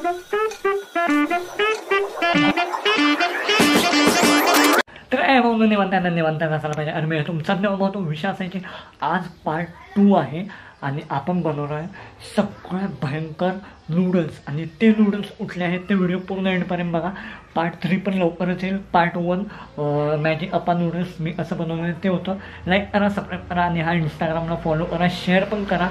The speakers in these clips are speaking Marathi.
तर म्हणून निवांत असायला पाहिजे. आणि मी तुमचा तो विषय असा आहे की आज पार्ट 2 आहे आणि आपण बनवणार आहे सगळ्यात भयंकर नूडल्स. आणि ते नूडल्स कुठले आहेत ते व्हिडिओ पूर्ण एंडपर्यंत बघा. पार्ट 3 पण लवकरच येईल. पार्ट 1 मॅजिक अप्पा नूडल्स मी असं बनवलं ते होतं. लाईक करा, सबस्क्राईब करा आणि हा इंस्टाग्रामला फॉलो करा, शेअर पण करा.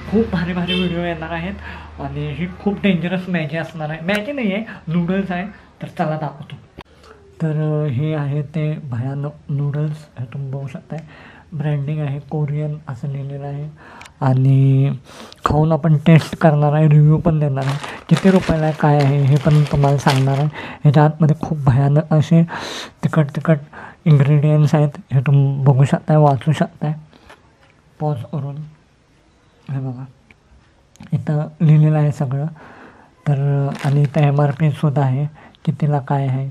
खूप भारी व्हिडिओ येणार आहेत आणि ही खूप डेंजरस मॅगी असणार आहे. मॅगी नाही आहे, नूडल्स आहे. तर चला दाखवतो. तर हे आहे ते भयानक नूडल्स. हे तुम्ही बघू शकताय. ब्रँडिंग आहे कोरियन असं लिहिलेलं आहे. आणि खाऊन आपण टेस्ट करणार आहे, रिव्ह्यू पण देणार आहे. किती रुपयाला आहे, काय आहे हे पण तुम्हाला सांगणार आहे. ह्याच्या आतमध्ये खूप भयानक असे तिखट इन्ग्रेडियंट्स आहेत. हे तुम्ही बघू शकताय, वाचू शकताय पॉज करून. हे बघा इथं लिहिलेलं आहे सगळं. तर आणि इथं MRP सुद्धा आहे कितीला काय आहे.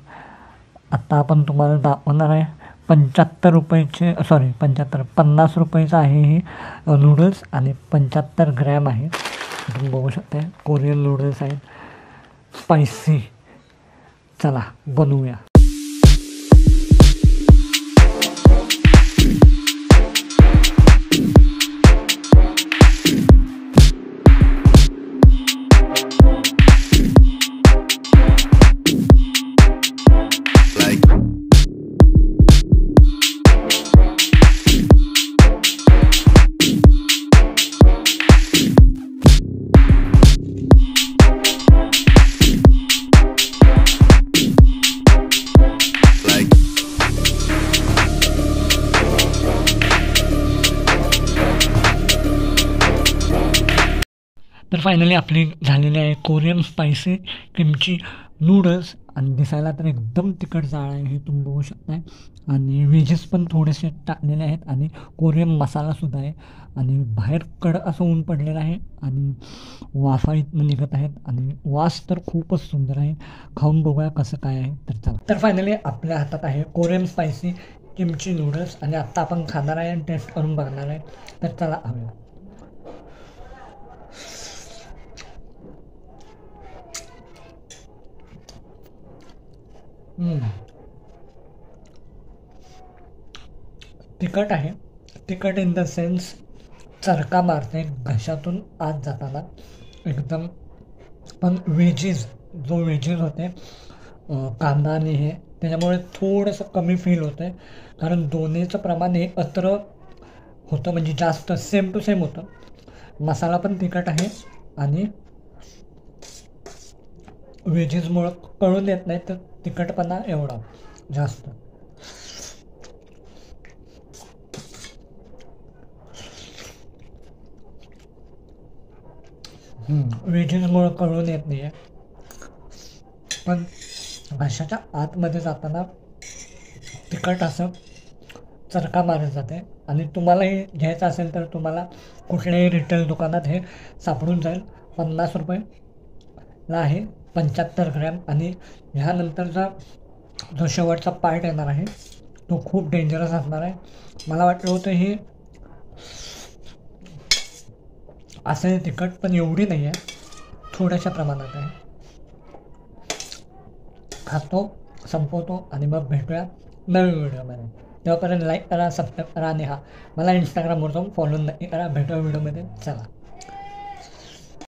आत्ता आपण तुम्हाला दाखवणार आहे 75 रुपयाचे, 50 रुपयाचं आहे हे नूडल्स आणि 75 ग्रॅम आहे. तुम्ही बघू शकता कोरियन नूडल्स आहेत स्पायसी. चला बनवूया. तर फायनली आपली झालेली आहे कोरियन स्पायसी किमची नूडल्स. आणि दिसायला तर एकदम तिखट जाळ आहे हे तुम्ही बघू शकताय. आणि व्हेजेस पण थोडेसे टाकलेले आहेत आणि कोरियन मसालासुद्धा आहे. आणि बाहेर कडक असं ऊन पडलेलं आहे आणि वाफा इथनं निघत आहेत आणि वास तर खूपच सुंदर आहे. खाऊन बघूया कसं काय आहे. तर चला. तर फायनली आपल्या हातात आहे कोरियन स्पायसी किमची नूडल्स आणि आत्ता आपण खाणार आहे आणि टेस्ट करून बघणार आहे. तर चला हवं. तिखट आहे. तिखट इन द सेन्स चरका मारते घशातून आत जाताना एकदम. पण व्हेजेस होते कांदा आणि हे त्याच्यामुळे थोडंसं कमी फील होतं आहे. कारण दोन्हीचं प्रमाण एकत्र होतं म्हणजे जास्त सेम टू सेम होतं. मसाला पण तिखट आहे आणि व्हेजेसमुळं कळून येत नाही तर तिखटपणा एवढा जास्त. व्हेजेसमुळं कळून येत नाही आहे पण घशाच्या आतमध्ये जाताना तिखट असं चरका मारत जाते. आणि तुम्हालाही घ्यायचं असेल तर तुम्हाला कुठल्याही रिटेल दुकानात हे सापडून जाईल. 50 रुपयेला आहे 75 ग्रॅम. आणि ह्यानंतरचा जो शेवटचा पार्ट येणार आहे तो खूप डेंजरस असणार आहे. मला वाटलं होतं हे असं तिखट पण एवढी नाही आहे, थोड्याशा प्रमाणात आहे. खातो, संपवतो आणि मग भेटूया नवीन व्हिडिओमध्ये. तेव्हापर्यंत लाईक करा, सबस्क्राईब करा आणि मला इंस्टाग्रामवर जाऊन फॉलो नक्की करा. भेटूया व्हिडिओमध्ये. चला.